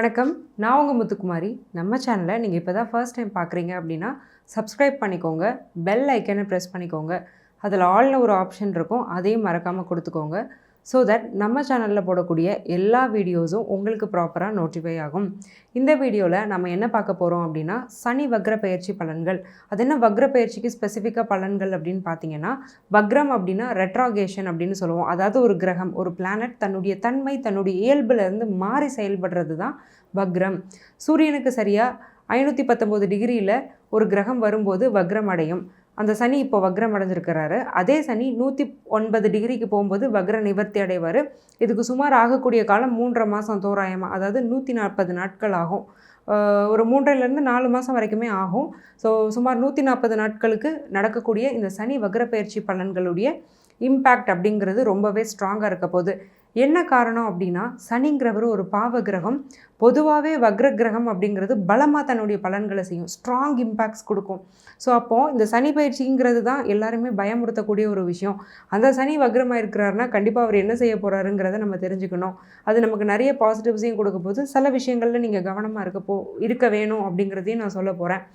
வணக்கம். நான் உங்க முத்துக்குமாரி. நம்ம சேனலை நீங்கள் இப்போ தான் ஃபர்ஸ்ட் டைம் பார்க்குறீங்க அப்படின்னா சப்ஸ்கிரைப் பண்ணிக்கோங்க. பெல் ஐக்கனை ப்ரெஸ் பண்ணிக்கோங்க. அதில் ஆல்னு ஒரு ஆப்ஷன் இருக்கும். அதையும் மறக்காமல் கொடுத்துக்கோங்க. ஸோ தட் நம்ம சேனலில் போடக்கூடிய எல்லா வீடியோஸும் உங்களுக்கு ப்ராப்பராக நோட்டிஃபை ஆகும். இந்த வீடியோவில் நம்ம என்ன பார்க்க போகிறோம் அப்படின்னா சனி வக்ர பெயர்ச்சி பலன்கள். அது என்ன வக்ர பெயர்ச்சிக்கு ஸ்பெசிஃபிக்காக பலன்கள் அப்படின்னு பார்த்தீங்கன்னா, வக்ரம் அப்படின்னா ரெட்ராகேஷன் அப்படின்னு சொல்லுவோம். அதாவது ஒரு கிரகம், ஒரு பிளானட் தன்னுடைய தன்மை, தன்னுடைய இயல்புலேருந்து மாறி செயல்படுறது தான் வக்ரம். சூரியனுக்கு சரியாக 519 டிகிரியில் ஒரு கிரகம் வரும்போது வக்ரம் அடையும். அந்த சனி இப்போ வக்ரம் அடைஞ்சிருக்கிறாரு. அதே சனி 109 டிகிரிக்கு போகும்போது வக்ர நிவர்த்தி அடைவார். இதுக்கு சுமார் ஆகக்கூடிய காலம் 3.5 மாதம் தோராயமாக, அதாவது 140 நாட்கள் ஆகும். ஒரு 3லேருந்து 4 மாதம் வரைக்குமே ஆகும். ஸோ சுமார் 140 நாட்களுக்கு நடக்கக்கூடிய இந்த சனி வக்ர பெயர்ச்சி பலன்களுடைய இம்பேக்ட் அப்படிங்கிறது ரொம்பவே ஸ்ட்ராங்காக இருக்க போகுது. என்ன காரணம் அப்படின்னா, சனிங்கிறவர் ஒரு பாவ கிரகம். பொதுவாகவே வக்ர கிரகம் அப்படிங்கிறது பலமாக தன்னுடைய பலன்களை செய்யும், ஸ்ட்ராங் இம்பேக்ட்ஸ் கொடுக்கும். ஸோ அப்போது இந்த சனி பயிற்சிங்கிறது தான் எல்லாருமே பயமுறுத்தக்கூடிய ஒரு விஷயம். அந்த சனி வக்ரமாக இருக்கிறாருன்னா கண்டிப்பாக அவர் என்ன செய்ய போகிறாருங்கிறத நம்ம தெரிஞ்சுக்கணும். அது நமக்கு நிறைய பாசிட்டிவ்ஸையும் கொடுக்க போது, சில விஷயங்களில் நீங்கள் கவனமாக இருக்க வேணும் அப்படிங்கிறதையும் நான் சொல்ல போகிறேன்.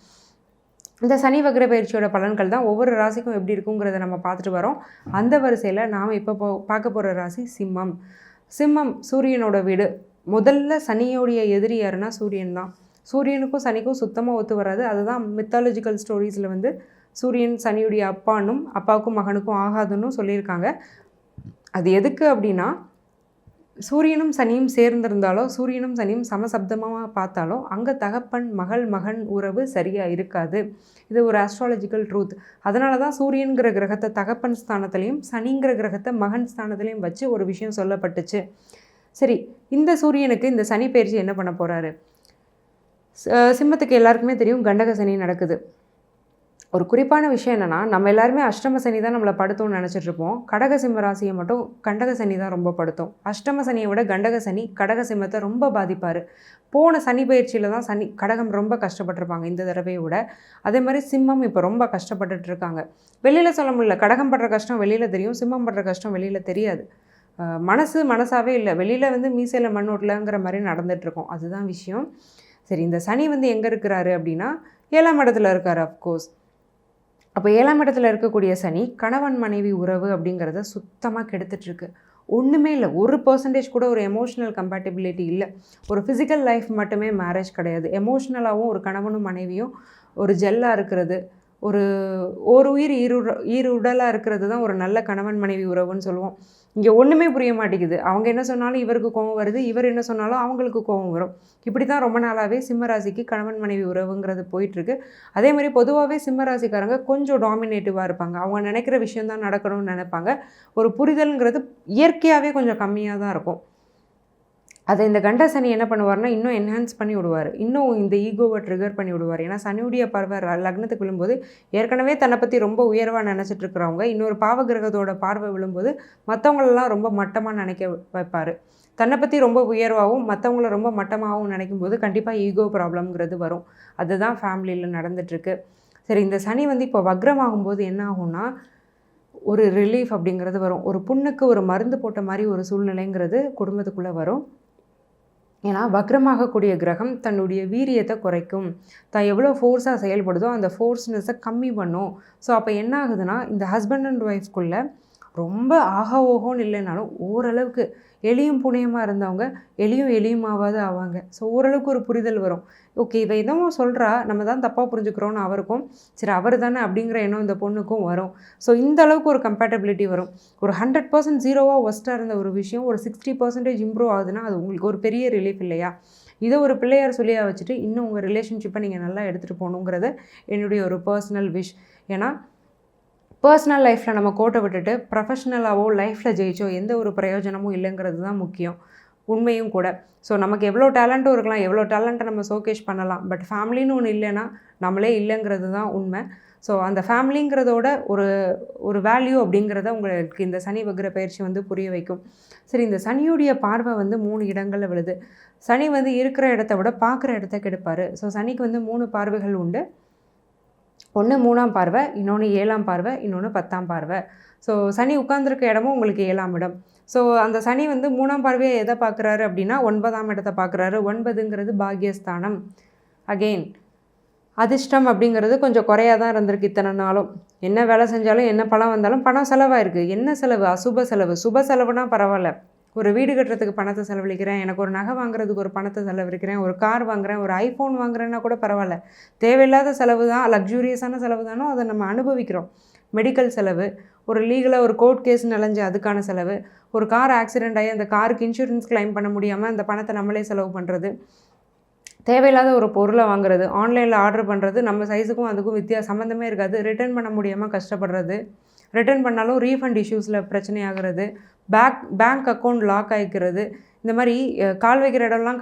இந்த சனி வக்ர பயிற்சியோட பலன்கள் தான் ஒவ்வொரு ராசிக்கும் எப்படி இருக்குங்கிறத நம்ம பார்த்துட்டு வரோம். அந்த வரிசையில் நாம் இப்போ பார்க்க போகிற ராசி சிம்மம். சிம்மம் சூரியனோட வீடு. முதல்ல சனியோடைய எதிரி யாருன்னா சூரியன் தான். சூரியனுக்கும் சனிக்கும் சுத்தமாக ஒத்து வராது. அதுதான் மித்தாலஜிக்கல் ஸ்டோரிஸில் வந்து சூரியன் சனியுடைய அப்பானும் அப்பாவுக்கும் மகனுக்கும் ஆகாதுன்னு சொல்லியிருக்காங்க. அது எதுக்கு அப்படின்னா, சூரியனும் சனியும் சேர்ந்திருந்தாலோ, சூரியனும் சனியும் சமசப்தமாக பார்த்தாலோ அங்கே தகப்பன் மகன் உறவு சரியாக இருக்காது. இது ஒரு ஆஸ்ட்ராலஜிக்கல் ட்ரூத். அதனால தான் சூரியன்கிற கிரகத்தை தகப்பன் ஸ்தானத்துலேயும் சனிங்கிற கிரகத்தை மகன் ஸ்தானத்துலேயும் வச்சு ஒரு விஷயம் சொல்லப்பட்டுச்சு. சரி, இந்த சூரியனுக்கு இந்த சனி பயிற்சி என்ன பண்ண போகிறாரு? சிம்மத்துக்கு எல்லாருக்குமே தெரியும், கண்டக சனி நடக்குது. ஒரு குறிப்பான விஷயம் என்னென்னா, நம்ம எல்லாருமே அஷ்டம சனி தான் நம்மளை படுத்தோம்னு நினச்சிட்ருப்போம். கடக சிம்ம ராசியை மட்டும் கண்டக சனி தான் ரொம்ப படுத்தும். அஷ்டம சனியை விட கண்டக சனி கடக சிம்மத்தை ரொம்ப பாதிப்பார். போன சனி பயிற்சியில் தான் கடகம் ரொம்ப கஷ்டப்பட்டிருப்பாங்க இந்த தடவையை விட. அதே மாதிரி சிம்மம் இப்போ ரொம்ப கஷ்டப்பட்டுட்டு இருக்காங்க. வெளியில் சொல்ல முடியல, கடகம் படுற கஷ்டம் வெளியில் தெரியும், சிம்மம் படுற கஷ்டம் வெளியில் தெரியாது. மனசாகவே இல்லை, வெளியில் வந்து மீசையில் மண் ஓட்டலங்கிற மாதிரி நடந்துகிட்ருக்கோம். அதுதான் விஷயம். சரி, இந்த சனி வந்து எங்கே இருக்கிறாரு அப்படின்னா 7ஆம் இடத்துல இருக்கார். அஃப்கோர்ஸ் அப்போ 7ஆம் இடத்துல இருக்கக்கூடிய சனி கணவன் மனைவி உறவு அப்படிங்கிறத சுத்தமாக கெடுத்துட்ருக்கு. ஒன்றுமே இல்லை, 1% கூட ஒரு எமோஷ்னல் கம்பேட்டபிலிட்டி இல்லை. ஒரு ஃபிசிக்கல் லைஃப் மட்டுமே மேரேஜ் கிடையாது. எமோஷ்னலாகவும் ஒரு கணவனும் மனைவியும் ஒரு ஜெல்லாக இருக்கிறது, ஒரு உயிர் ஈருடலாக இருக்கிறது தான் ஒரு நல்ல கணவன் மனைவி உறவுன்னு சொல்லுவோம். இங்கே ஒன்றுமே புரிய மாட்டேங்குது. அவங்க என்ன சொன்னாலும் இவருக்கு கோபம் வருது, இவர் என்ன சொன்னாலும் அவங்களுக்கு கோபம் வரும். இப்படி தான் ரொம்ப நாளாகவே சிம்மராசிக்கு கணவன் மனைவி உறவுங்கிறது போயிட்டுருக்கு. அதே மாதிரி பொதுவாகவே சிம்மராசிக்காரங்க கொஞ்சம் டாமினேட்டிவாக இருப்பாங்க. அவங்க நினைக்கிற விஷயந்தான் நடக்கணும்னு நினைப்பாங்க. ஒரு புரிதல்ங்கிறது இயற்கையாகவே கொஞ்சம் கம்மியாக தான் இருக்கும். அதை இந்த கண்ட சனி என்ன பண்ணுவார்னா, இன்னும் என்ஹான்ஸ் பண்ணி விடுவார். இன்னும் இந்த ஈகோவை ட்ரிகர் பண்ணி விடுவார். ஏன்னா சனியுடைய பார்வை லக்னத்துக்கு விழும்போது ஏற்கனவே தன்னை பற்றி ரொம்ப உயர்வாக நினச்சிட்டு இருக்கிறவங்க இன்னொரு பாவகிரகத்தோட பார்வை விழும்போது மற்றவங்களெல்லாம் ரொம்ப மட்டமாக நினைக்க வைப்பார். தன்னை பற்றி ரொம்ப உயர்வாகவும் மற்றவங்கள ரொம்ப மட்டமாகவும் நினைக்கும் போது கண்டிப்பாக ஈகோ ப்ராப்ளம்ங்கிறது வரும். அதுதான் ஃபேமிலியில் நடந்துகிட்ருக்கு. சரி, இந்த சனி வந்து இப்போ வக்ரமாகும்போது என்ன ஆகும்னா, ஒரு ரிலீஃப் அப்படிங்கிறது வரும். ஒரு புண்ணுக்கு ஒரு மருந்து போட்ட மாதிரி ஒரு சூழ்நிலைங்கிறது குடும்பத்துக்குள்ளே வரும். ஏன்னா வக்ரமாகக்கூடிய கிரகம் தன்னுடைய வீரியத்தை குறைக்கும். தான் எவ்வளோ ஃபோர்ஸாக செயல்படுதோ அந்த ஃபோர்ஸ்னஸை கம்மி பண்ணும். ஸோ அப்போ என்ன ஆகுதுன்னா, இந்த ஹஸ்பண்ட் அண்ட் ஒய்ஃப்குள்ளே ரொம்ப ஆகா ஓஹோன்னு இல்லைனாலும் ஓரளவுக்கு எளியும் புனியமாக இருந்தவங்க எளியுமாவது ஆவாங்க. ஸோ ஓரளவுக்கு ஒரு புரிதல் வரும். ஓகே, இவ எதுவும் சொல்கிறா, நம்ம தான் தப்பாக புரிஞ்சுக்கிறோன்னு அவருக்கும், சரி அவர் தானே அப்படிங்கிற எண்ணம் இந்த பொண்ணுக்கும் வரும். ஸோ இந்த அளவுக்கு ஒரு கம்பேட்டபிலிட்டி வரும். ஒரு 100% ஜீரோவாக ஒஸ்ட்டாக இருந்த ஒரு விஷயம் ஒரு 60% இம்ப்ரூவ் ஆகுதுன்னா அது உங்களுக்கு ஒரு பெரிய ரிலீஃப் இல்லையா? இதை ஒரு பிள்ளையார் சொல்லியாக வச்சுட்டு இன்னும் உங்கள் ரிலேஷன்ஷிப்பை நீங்கள் நல்லா எடுத்துகிட்டு போகணுங்கிறத என்னுடைய ஒரு பர்சனல் விஷ். ஏன்னா பர்சனல் லைஃப்பில் நம்ம கோட்டை விட்டுட்டு ப்ரொஃபஷ்னலாகவோ லைஃப்பில் ஜெயிச்சோ எந்த ஒரு பிரயோஜனமும் இல்லைங்கிறது தான் முக்கியம், உண்மையும் கூட. ஸோ நமக்கு எவ்வளோ டேலண்ட்டும் இருக்கலாம், எவ்வளோ டேலண்ட்டை நம்ம ஷோகேஸ் பண்ணலாம், பட் ஃபேமிலின்னு ஒன்று இல்லைன்னா நம்மளே இல்லைங்கிறது தான் உண்மை. ஸோ அந்த ஃபேமிலிங்கிறதோட ஒரு வேல்யூ அப்படிங்கிறத உங்களுக்கு இந்த சனி வக்ர பயிற்சி வந்து புரிய வைக்கும். சரி, இந்த சனியுடைய பார்வை வந்து 3 இடங்களில் விழுது. சனி வந்து இருக்கிற இடத்த விட பார்க்குற இடத்த கெடுப்பார். ஸோ சனிக்கு வந்து 3 பார்வைகள் உண்டு. ஒன்று 3ஆம் பார்வை, இன்னொன்று 7ஆம் பார்வை, இன்னொன்று 10ஆம் பார்வை. ஸோ சனி உட்கார்ந்துருக்க இடமும் உங்களுக்கு 7ஆம் இடம். ஸோ அந்த சனி வந்து 3ஆம் பார்வையாக எதை பார்க்குறாரு அப்படின்னா 9ஆம் இடத்தை பார்க்குறாரு. 9ங்கிறது பாக்கியஸ்தானம். அகெயின் அதிர்ஷ்டம் அப்படிங்கிறது கொஞ்சம் குறையாக தான் இருந்திருக்கு இத்தனை நாளும். என்ன வேலை செஞ்சாலும் என்ன பணம் வந்தாலும் பணம் செலவாயிருக்கு. என்ன செலவு? அசுப செலவு. சுப செலவுனா பரவாயில்ல. ஒரு வீடு கட்டுறதுக்கு பணத்தை செலவழிக்கிறேன், எனக்கு ஒரு நகை வாங்குறதுக்கு ஒரு பணத்தை செலவழிக்கிறேன், ஒரு கார் வாங்குறேன், ஒரு ஐஃபோன் வாங்குறேன்னா கூட பரவாயில்ல. தேவையில்லாத செலவு தான், லக்ஸூரியஸான செலவு தானோ அதை நம்ம அனுபவிக்கிறோம். மெடிக்கல் செலவு, ஒரு லீகலாக ஒரு கோர்ட் கேஸ் நலஞ்சு அதுக்கான செலவு, ஒரு கார் ஆக்சிடென்ட் ஆகி அந்த காருக்கு இன்சூரன்ஸ் கிளைம் பண்ண முடியாமல் அந்த பணத்தை நம்மளே செலவு பண்ணுறது, தேவையில்லாத ஒரு பொருளை வாங்குறது, ஆன்லைனில் ஆர்டர் பண்ணுறது, நம்ம சைஸுக்கும் அதுக்கும் சம்மந்தமே இருக்காது, ரிட்டர்ன் பண்ண முடியாமல் கஷ்டப்படுறது, ரிட்டர்ன் பண்ணாலும் ரீஃபண்ட் இஷ்யூஸில் பிரச்சனையாகிறது, பேங்க் அக்கௌண்ட் லாக் ஆகிக்கிறது, இந்த மாதிரி கால் வைக்கிற இடம்லாம்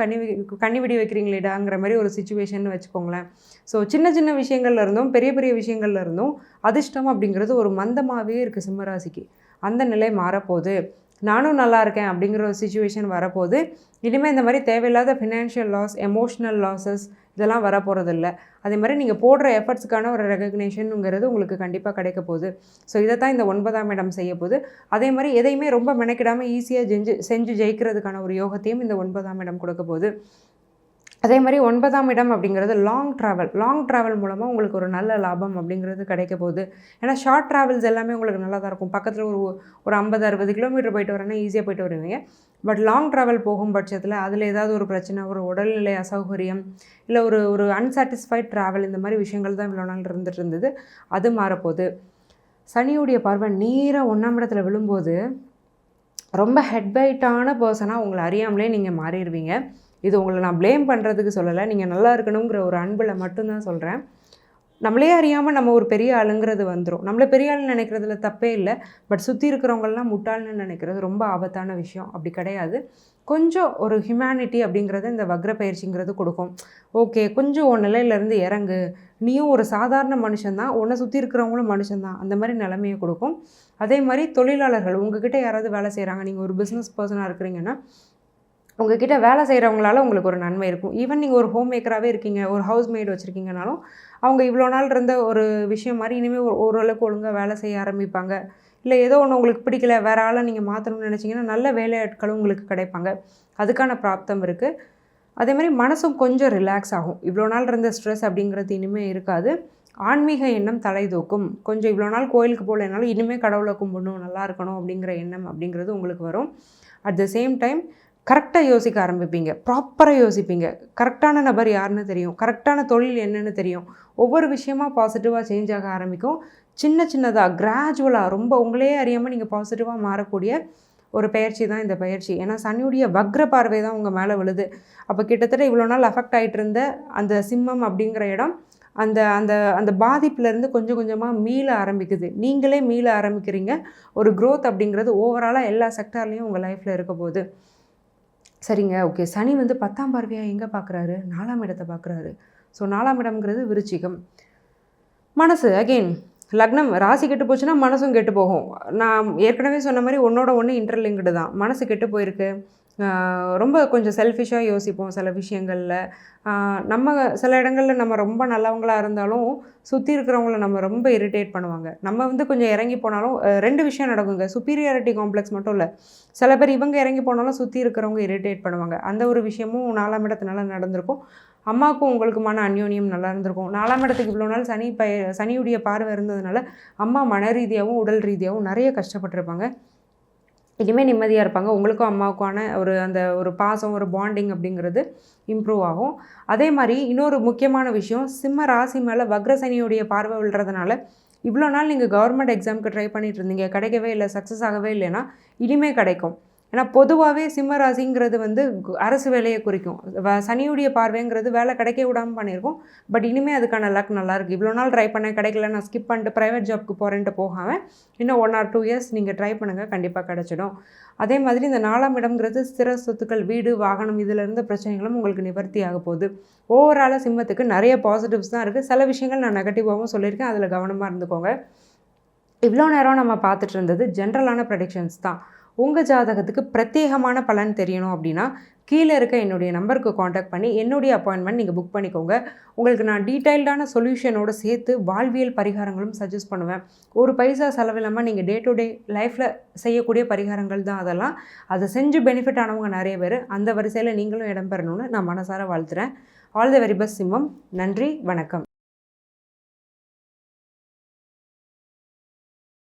கண்ணி வெடி வைக்கிறீங்களேடாங்கிற மாதிரி ஒரு சிச்சுவேஷன் வச்சுக்கோங்களேன். ஸோ சின்ன சின்ன விஷயங்கள்ல இருந்தும் பெரிய பெரிய விஷயங்கள்ல இருந்தும் அதிர்ஷ்டம் அப்படிங்கிறது ஒரு மந்தமாகவே இருக்குது சிம்மராசிக்கு. அந்த நிலை மாறப்போகுது. நானும் நல்லா இருக்கேன் அப்படிங்கிற ஒரு சிச்சுவேஷன் வரப்போகுது. இனிமேல் இந்த மாதிரி தேவையில்லாத ஃபினான்ஷியல் லாஸ், எமோஷ்னல் லாஸஸ் இதெல்லாம் வரப்போகிறதில்ல. அதே மாதிரி நீங்கள் போடுற எஃபர்ட்ஸ்க்கான ஒரு ரெகக்னேஷனுங்கிறது உங்களுக்கு கண்டிப்பாக கிடைக்க போகுது. ஸோ இதை தான் இந்த 9ஆம் இடம் செய்ய போகுது. அதே மாதிரி எதையுமே ரொம்ப மெனக்கிடாமல் ஈஸியாக செஞ்சு ஜெயிக்கிறதுக்கான ஒரு யோகத்தையும் இந்த 9ஆம் இடம் கொடுக்க போகுது. அதே மாதிரி 9ஆம் இடம் அப்படிங்கிறது லாங் ட்ராவல் மூலமாக உங்களுக்கு ஒரு நல்ல லாபம் அப்படிங்கிறது கிடைக்க போகுது. ஏன்னா ஷார்ட் ட்ராவல்ஸ் எல்லாமே உங்களுக்கு நல்லா தான் இருக்கும். பக்கத்தில் ஒரு 50-60 கிலோமீட்டர் போயிட்டு வரேன்னா ஈஸியாக போயிட்டு வருவீங்க. பட் லாங் ட்ராவல் போகும் பட்சத்தில் அதில் ஏதாவது ஒரு பிரச்சனை, ஒரு உடல்நிலை அசௌகரியம், இல்லை ஒரு அன்சாட்டிஸ்ஃபைட் ட்ராவல், இந்த மாதிரி விஷயங்கள் தான் இவ்வளோ நாள் இருந்துட்டு இருந்தது. அது மாறப்போகுது. சனியுடைய பார்வை நேராக 1ஆம் இடத்துல விழும்போது ரொம்ப ஹெட்பைட்டான பர்சனாக உங்களை அறியாமலே நீங்கள் மாறிடுவீங்க. இது உங்களை நான் ப்ளேம் பண்ணுறதுக்கு சொல்லலை, நீங்கள் நல்லா இருக்கணுங்கிற ஒரு அன்பில் மட்டும்தான் சொல்கிறேன். நம்மளே அறியாமல் நம்ம ஒரு பெரிய ஆளுங்கிறது வந்துடும். நம்மளை பெரிய ஆளுன்னு நினைக்கிறதுல தப்பே இல்லை. பட் சுற்றி இருக்கிறவங்களாம் முட்டாள்னு நினைக்கிறது ரொம்ப ஆபத்தான விஷயம். அப்படி கிடையாது. கொஞ்சம் ஒரு ஹியூமனிட்டி அப்படிங்கிறத இந்த வக்ர பயிற்சிங்கிறது கொடுக்கும். ஓகே, கொஞ்சம் உன் நிலையிலேருந்து இறங்கு, நீயும் ஒரு சாதாரண மனுஷன்தான், உன்னை சுற்றி இருக்கிறவங்களும் மனுஷன்தான், அந்த மாதிரி நிலைமையை கொடுக்கும். அதே மாதிரி தொழிலாளர்கள், உங்ககிட்ட யாராவது வேலை செய்கிறாங்க, நீங்கள் ஒரு பிஸ்னஸ் பர்சனாக இருக்கிறீங்கன்னா உங்ககிட்ட வேலை செய்கிறவங்களால உங்களுக்கு ஒரு நன்மை இருக்கும். ஈவன் நீங்கள் ஒரு ஹோம் மேக்கராகவே இருக்கீங்க, ஒரு ஹவுஸ் மேய்டு வச்சுருக்கீங்கனாலும் அவங்க இவ்வளோ நாள் இருந்த ஒரு விஷயம் மாதிரி இனிமேல் ஓரளவுக்கு ஒழுங்காக வேலை செய்ய ஆரம்பிப்பாங்க. இல்லை ஏதோ ஒன்று உங்களுக்கு பிடிக்கல, வேறு ஆளை நீங்கள் மாற்றணும்னு நினச்சிங்கன்னா நல்ல வேலையாட்களும் உங்களுக்கு கிடைப்பாங்க. அதுக்கான பிராப்தம் இருக்குது. அதே மாதிரி மனசும் கொஞ்சம் ரிலாக்ஸ் ஆகும். இவ்வளோ நாள் இருந்த ஸ்ட்ரெஸ் அப்படிங்கிறது இனிமேல் இருக்காது. ஆன்மீக எண்ணம் தலை தூக்கும். கொஞ்சம் இவ்வளோ நாள் கோயிலுக்கு போகலைனாலும் இனிமேல் கடவுளை கும்பிடணும், நல்லா இருக்கணும் அப்படிங்கிற எண்ணம் அப்படிங்கிறது உங்களுக்கு வரும். அட் த சேம் டைம் கரெக்டாக யோசிக்க ஆரம்பிப்பீங்க, ப்ராப்பராக யோசிப்பீங்க. கரெக்டான நபர் யாருன்னு தெரியும், கரெக்டான தொழில் என்னன்னு தெரியும். ஒவ்வொரு விஷயமா பாசிட்டிவாக சேஞ்ச் ஆக ஆரம்பிக்கும். சின்னதாக கிராஜுவலாக ரொம்ப உங்களையே அறியாமல் நீங்கள் பாசிட்டிவாக மாறக்கூடிய ஒரு பயிற்சி தான் இந்த பயிற்சி. ஏன்னா சனியுடைய வக்ர பார்வை தான் உங்கள் மேலே விழுது. அப்போ கிட்டத்தட்ட இவ்வளோ நாள் அஃபெக்ட் ஆகிட்டு இருந்த அந்த சிம்மம் அப்படிங்கிற இடம் அந்த அந்த அந்த பாதிப்புலேருந்து கொஞ்சம் கொஞ்சமாக மீள ஆரம்பிக்குது. நீங்களே மீள ஆரம்பிக்கிறீங்க. ஒரு க்ரோத் அப்படிங்கிறது ஓவராலாக எல்லா செக்டார்லேயும் உங்கள் லைஃப்பில் இருக்க போகுது. சரிங்க, ஓகே. சனி வந்து 10ஆம் பார்வையாக எங்கே பார்க்குறாரு? 4ஆம் இடத்தை பார்க்குறாரு. ஸோ 4ஆம் இடம்ங்கிறது விருச்சிகம். மனசு அகெயின் லக்னம் ராசி கெட்டு போச்சுன்னா மனசும் கெட்டு போகும். நான் ஏற்கனவே சொன்ன மாதிரி ஒன்றோட ஒன்று இன்டர்லிங்க்டு தான். மனசு கெட்டு போயிருக்கு. ரொம்ப கொஞ்சம் செல்ஃபிஷாக யோசிப்போம் சில விஷயங்களில். நம்ம சில இடங்களில் நம்ம ரொம்ப நல்லவங்களாக இருந்தாலும் சுற்றி இருக்கிறவங்கள நம்ம ரொம்ப இரிட்டேட் பண்ணுவாங்க. நம்ம வந்து கொஞ்சம் இறங்கி போனாலும் 2 விஷயம் நடக்குங்க. சுப்பீரியாரிட்டி காம்ப்ளெக்ஸ் மட்டும் இல்லை, சில பேர் இவங்க இறங்கி போனாலும் சுற்றி இருக்கிறவங்க இரிட்டேட் பண்ணுவாங்க. அந்த ஒரு விஷயமும் 4ஆம் இடத்துனால நடந்திருக்கும். அம்மாவுக்கும் உங்களுக்குமான அந்யோன்யம் நல்லா இருந்திருக்கும். 4ஆம் இடத்துக்கு இவ்வளோ நாள் சனியுடைய பார்வை இருந்ததுனால அம்மா மன ரீதியாகவும் உடல் ரீதியாகவும் நிறைய கஷ்டப்பட்டுருப்பாங்க. இனிமேல் நிம்மதியாக இருப்பாங்க. உங்களுக்கும் அம்மாவுக்கான ஒரு பாசம், ஒரு பாண்டிங் அப்படிங்கிறது இம்ப்ரூவ் ஆகும். அதே மாதிரி இன்னொரு முக்கியமான விஷயம், சிம்ம ராசி மேலே வக்ர சனியுடைய பார்வை விழுறதுனால இவ்வளோ நாள் நீங்கள் கவர்மெண்ட் எக்ஸாமுக்கு ட்ரை பண்ணிட்டு இருந்தீங்க, கிடைக்கவே இல்லை, சக்ஸஸ் ஆகவே இல்லைன்னா இனிமேல் கிடைக்கும். ஏன்னா பொதுவாகவே சிம்ம ராசிங்கிறது வந்து அரசு வேலையை குறிக்கும். சனியுடைய பார்வைங்கிறது வேலை கிடைக்க விடாமல் பண்ணியிருக்கோம். பட் இனிமேல் அதுக்கான லக் நல்லாயிருக்கு. இவ்வளோ நாள் ட்ரை பண்ண கிடைக்கல, நான் ஸ்கிப் பண்ணிட்டு ப்ரைவேட் ஜாப்க்கு போகிறேன்ட்டு போகாமல் இன்னும் 1 or 2 years நீங்கள் ட்ரை பண்ணுங்கள், கண்டிப்பாக கிடச்சிடும். அதே மாதிரி இந்த 4ஆம் இடம்ங்கிறது ஸ்திர சொத்துக்கள், வீடு, வாகனம், இதில் இருந்த பிரச்சனைகளும் உங்களுக்கு நிவர்த்தி ஆக போகுது. ஓவராலாக சிம்மத்துக்கு நிறைய பாசிட்டிவ்ஸ் தான் இருக்குது. சில விஷயங்கள் நான் நெகட்டிவாகவும் சொல்லியிருக்கேன், அதில் கவனமாக இருந்துக்கோங்க. இவ்வளோ நேரம் நம்ம பார்த்துட்டு இருந்தது ஜென்ரலான ப்ரெடிக்ஷன்ஸ் தான். உங்கள் ஜாதகத்துக்கு பிரத்யேகமான பலன் தெரியணும் அப்படின்னா கீழே இருக்க என்னுடைய நம்பருக்கு காண்டாக்ட் பண்ணி என்னுடைய அப்பாயின்மெண்ட் நீங்கள் புக் பண்ணிக்கோங்க. உங்களுக்கு நான் டீட்டெயில்டான சொல்யூஷனோடு சேர்த்து வாழ்வியல் பரிகாரங்களும் சஜஸ்ட் பண்ணுவேன். ஒரு பைசா செலவில்லாமல் நீங்கள் டே டு டே லைஃப்பில் செய்யக்கூடிய பரிகாரங்கள் தான் அதெல்லாம். அதை செஞ்சு பெனிஃபிட் ஆனவங்க நிறைய பேர். அந்த வரிசையில் நீங்களும் இடம்பெறணும்னு நான் மனசார வாழ்த்துறேன். ஆல் தி வெரி பெஸ்ட் சிம்மம். நன்றி, வணக்கம்.